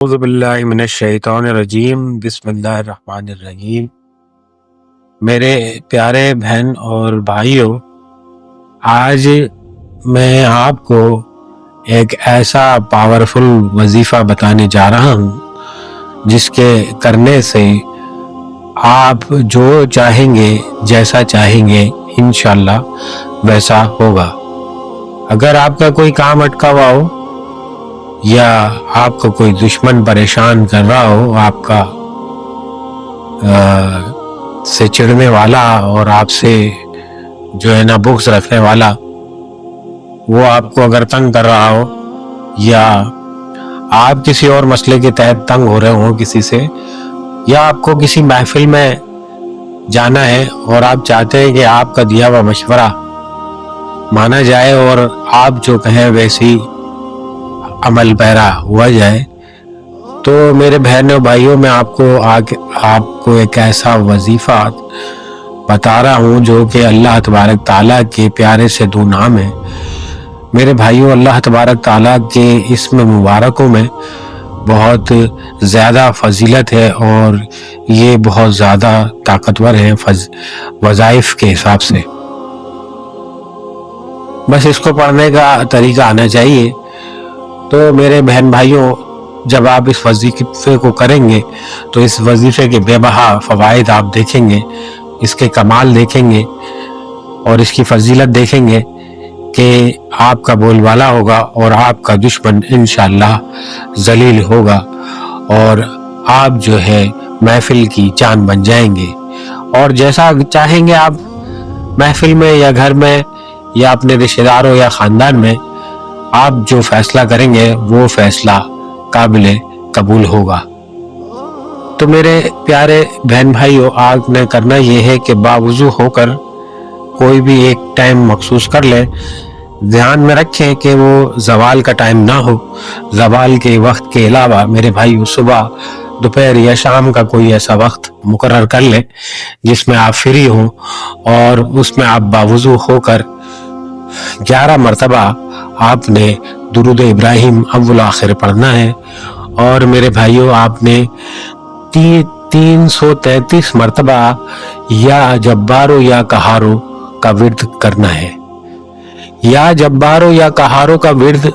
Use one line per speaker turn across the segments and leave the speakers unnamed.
اعوذ باللہ من الشیطان الرجیم بسم اللہ الرحمن الرحیم۔ میرے پیارے بہن اور بھائیوں، آج میں آپ کو ایک ایسا پاورفل وظیفہ بتانے جا رہا ہوں جس کے کرنے سے آپ جو چاہیں گے، جیسا چاہیں گے، انشاءاللہ ویسا ہوگا۔ اگر آپ کا کوئی کام اٹکا ہوا ہو یا آپ کو کوئی دشمن پریشان کر رہا ہو، آپ کا سے چڑھنے والا اور آپ سے جو ہے نا بغض رکھنے والا، وہ آپ کو اگر تنگ کر رہا ہو، یا آپ کسی اور مسئلے کے تحت تنگ ہو رہے ہو کسی سے، یا آپ کو کسی محفل میں جانا ہے اور آپ چاہتے ہیں کہ آپ کا دیا ہوا مشورہ مانا جائے اور آپ جو کہیں ویسی عمل پیرا ہوا جائے، تو میرے بہنوں بھائیوں، میں آپ کو ایک ایسا وظیفہ بتا رہا ہوں جو کہ اللہ تبارک تعالیٰ کے پیارے سے دو نام ہے۔ میرے بھائیوں، اللہ تبارک تعالیٰ کے اسم مبارکوں میں بہت زیادہ فضیلت ہے اور یہ بہت زیادہ طاقتور ہیں وظائف کے حساب سے۔ بس اس کو پڑھنے کا طریقہ آنا چاہیے۔ تو میرے بہن بھائیوں، جب آپ اس وظیفے کو کریں گے تو اس وظیفے کے بے بہا فوائد آپ دیکھیں گے، اس کے کمال دیکھیں گے اور اس کی فضیلت دیکھیں گے کہ آپ کا بول بالا ہوگا اور آپ کا دشمن انشاءاللہ ذلیل ہوگا اور آپ جو ہے محفل کی جان بن جائیں گے، اور جیسا چاہیں گے آپ محفل میں یا گھر میں یا اپنے رشتہ داروں یا خاندان میں، آپ جو فیصلہ کریں گے وہ فیصلہ قابل قبول ہوگا۔ تو میرے پیارے بہن بھائیوں، آپ نے کرنا یہ ہے کہ باوضو ہو کر کوئی بھی ایک ٹائم مخصوص کر لیں۔ دھیان میں رکھیں کہ وہ زوال کا ٹائم نہ ہو۔ زوال کے وقت کے علاوہ میرے بھائیوں صبح، دوپہر یا شام کا کوئی ایسا وقت مقرر کر لیں جس میں آپ فری ہوں، اور اس میں آپ باوضو ہو کر 11 مرتبہ آپ نے درود ابراہیم اول آخر پڑھنا ہے، اور میرے بھائیوں آپ نے 333 مرتبہ یا جبارو یا قہارو کا ورد کرنا ہے۔ یا جبارو یا قہارو کا ورد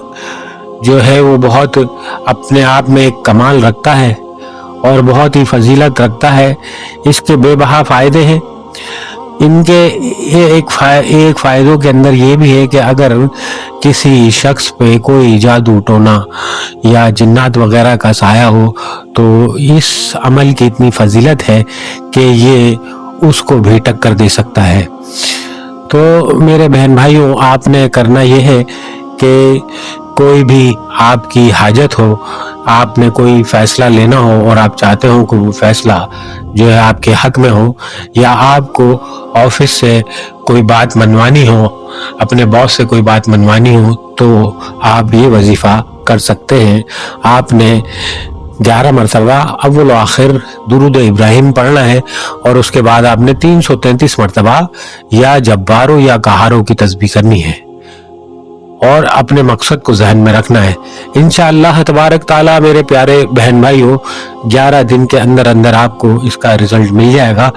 جو ہے وہ بہت اپنے آپ میں ایک کمال رکھتا ہے اور بہت ہی فضیلت رکھتا ہے۔ اس کے بے بہا فائدے ہیں۔ ان کے ایک فائدوں کے اندر یہ بھی ہے کہ اگر کسی شخص پہ کوئی جادو ٹونا یا جنات وغیرہ کا سایہ ہو تو اس عمل کی اتنی فضیلت ہے کہ یہ اس کو بھی ٹکر دے سکتا ہے۔ تو میرے بہن بھائیوں، آپ نے کرنا یہ ہے کہ کوئی بھی آپ کی حاجت ہو، آپ نے کوئی فیصلہ لینا ہو اور آپ چاہتے ہو کہ وہ فیصلہ جو ہے آپ کے حق میں ہو، یا آپ کو آفس سے کوئی بات منوانی ہو، اپنے باس سے کوئی بات منوانی ہو، تو آپ یہ وظیفہ کر سکتے ہیں۔ آپ نے 11 مرتبہ اول و آخر درود ابراہیم پڑھنا ہے، اور اس کے بعد آپ نے 333 مرتبہ یا جبارو یا قہارو کی تسبیح کرنی ہے، اور اپنے مقصد کو ذہن میں رکھنا ہے۔ انشاءاللہ تبارک تعالیٰ میرے پیارے بہن بھائیوں، 11 دن کے اندر اندر آپ کو اس کا رزلٹ مل جائے گا،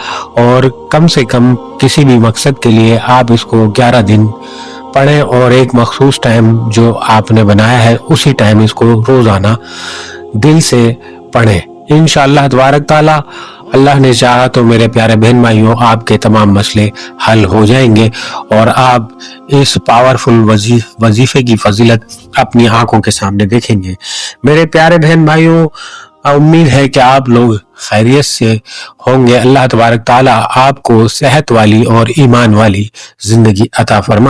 اور کم سے کم کسی بھی مقصد کے لیے آپ اس کو 11 دن پڑھیں، اور ایک مخصوص ٹائم جو آپ نے بنایا ہے اسی ٹائم اس کو روزانہ دل سے پڑھیں۔ انشاءاللہ تبارک تعالیٰ اللہ نے چاہا تو میرے پیارے بہن بھائیوں، آپ کے تمام مسئلے حل ہو جائیں گے، اور آپ اس پاورفل وظیفے کی فضیلت اپنی آنکھوں کے سامنے دیکھیں گے۔ میرے پیارے بہن بھائیوں، امید ہے کہ آپ لوگ خیریت سے ہوں گے۔ اللہ تبارک تعالیٰ آپ کو صحت والی اور ایمان والی زندگی عطا فرمائے۔